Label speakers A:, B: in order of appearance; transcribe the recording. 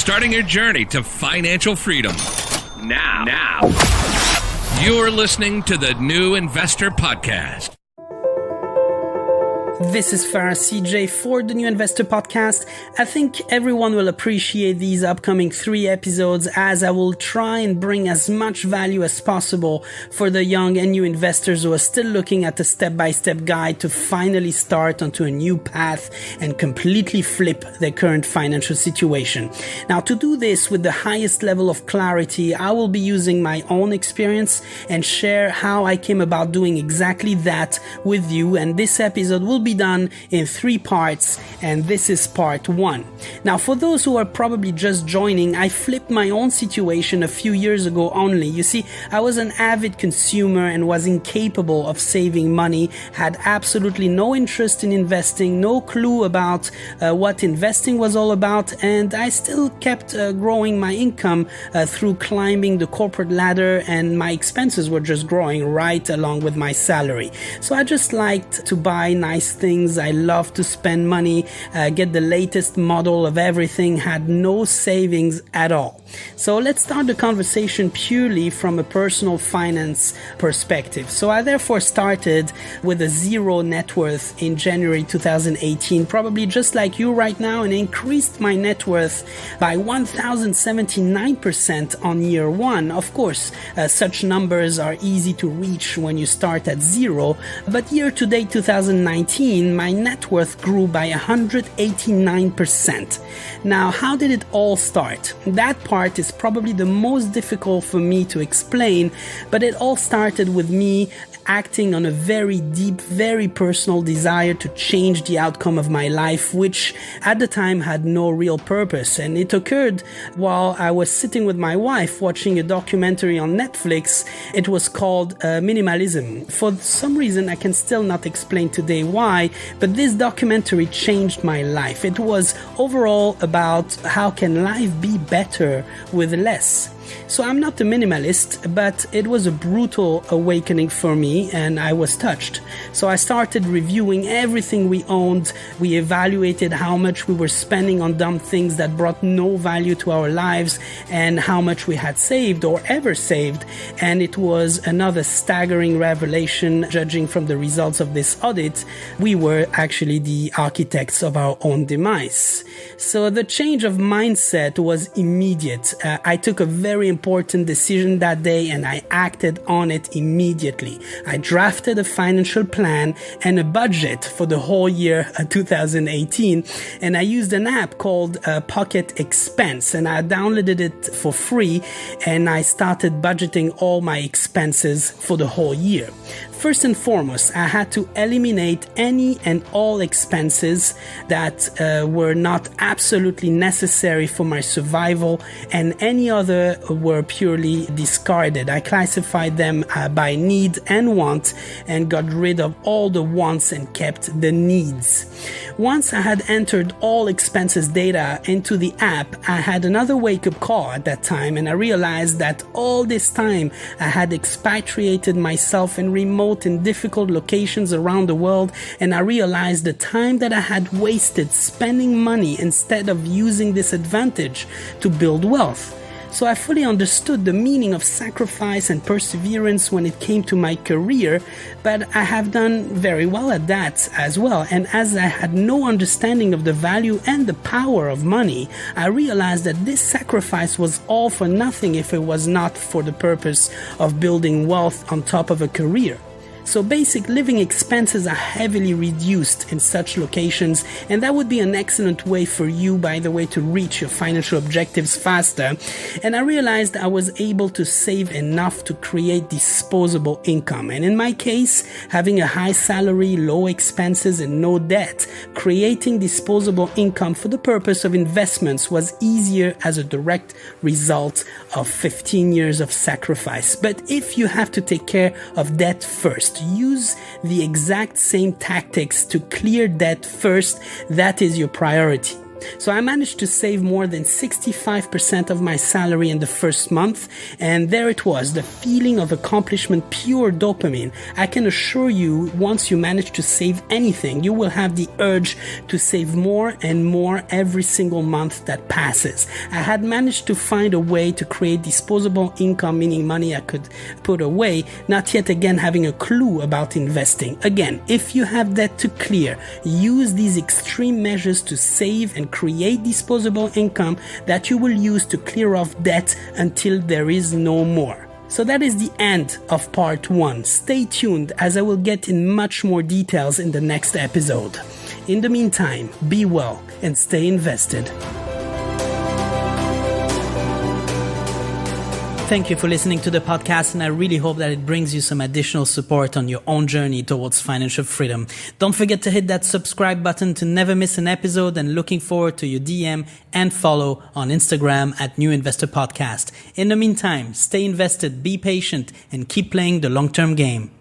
A: starting your journey to financial freedom. Now, you're listening to the New Investor Podcast.
B: This is Farah CJ for the New Investor Podcast. I think everyone will appreciate these upcoming 3 episodes as I will try and bring as much value as possible for the young and new investors who are still looking at a step-by-step guide to finally start onto a new path and completely flip their current financial situation. Now, to do this with the highest level of clarity, I will be using my own experience and share how I came about doing exactly that with you. And this episode will be done in 3 parts, and this is part 1. Now, for those who are probably just joining, I flipped my own situation a few years ago only. You see, I was an avid consumer and was incapable of saving money, had absolutely no interest in investing, no clue about what investing was all about, and I still kept growing my income through climbing the corporate ladder, and my expenses were just growing right along with my salary. So I just liked to buy nice things. I love to spend money, get the latest model of everything, had no savings at all. So let's start the conversation purely from a personal finance perspective. So I therefore started with a 0 net worth in January 2018, probably just like you right now, and increased my net worth by 1,079% on year 1. Of course, such numbers are easy to reach when you start at 0, but year to date 2019, my net worth grew by 189%. Now, how did it all start? That part is probably the most difficult for me to explain, but it all started with me acting on a very deep, very personal desire to change the outcome of my life, which at the time had no real purpose. And it occurred while I was sitting with my wife watching a documentary on Netflix. It was called Minimalism. For some reason, I can still not explain today why, but this documentary changed my life. It was overall about how can life be better with less. So I'm not a minimalist, but it was a brutal awakening for me and I was touched. So I started reviewing everything we owned. We evaluated how much we were spending on dumb things that brought no value to our lives and how much we had saved or ever saved. And it was another staggering revelation. Judging from the results of this audit, we were actually the architects of our own demise. So the change of mindset was immediate. I took a very important decision that day and I acted on it immediately. I drafted a financial plan and a budget for the whole year 2018, and I used an app called Pocket Expense, and I downloaded it for free and I started budgeting all my expenses for the whole year. First and foremost, I had to eliminate any and all expenses that were not absolutely necessary for my survival, and any other were purely discarded. I classified them by need and want and got rid of all the wants and kept the needs. Once I had entered all expenses data into the app, I had another wake-up call at that time, and I realized that all this time I had expatriated myself in remote and difficult locations around the world, and I realized the time that I had wasted spending money instead of using this advantage to build wealth. So I fully understood the meaning of sacrifice and perseverance when it came to my career, but I have done very well at that as well. And as I had no understanding of the value and the power of money, I realized that this sacrifice was all for nothing if it was not for the purpose of building wealth on top of a career. So basic living expenses are heavily reduced in such locations, and that would be an excellent way for you, by the way, to reach your financial objectives faster. And I realized I was able to save enough to create disposable income. And in my case, having a high salary, low expenses, and no debt, creating disposable income for the purpose of investments was easier as a direct result of 15 years of sacrifice. But if you have to take care of debt first, use the exact same tactics to clear debt first. That is your priority. So I managed to save more than 65% of my salary in the first month, and there it was, the feeling of accomplishment, pure dopamine. I can assure you, once you manage to save anything, you will have the urge to save more and more every single month that passes. I had managed to find a way to create disposable income, meaning money I could put away, not yet again having a clue about investing. Again, if you have debt to clear, use these extreme measures to save and create disposable income that you will use to clear off debt until there is no more. So that is the end of part 1. Stay tuned as I will get in much more details in the next episode. In the meantime, be well and stay invested. Thank you for listening to the podcast, and I really hope that it brings you some additional support on your own journey towards financial freedom. Don't forget to hit that subscribe button to never miss an episode, and looking forward to your DM and follow on Instagram at New Investor Podcast. In the meantime, stay invested, be patient, and keep playing the long-term game.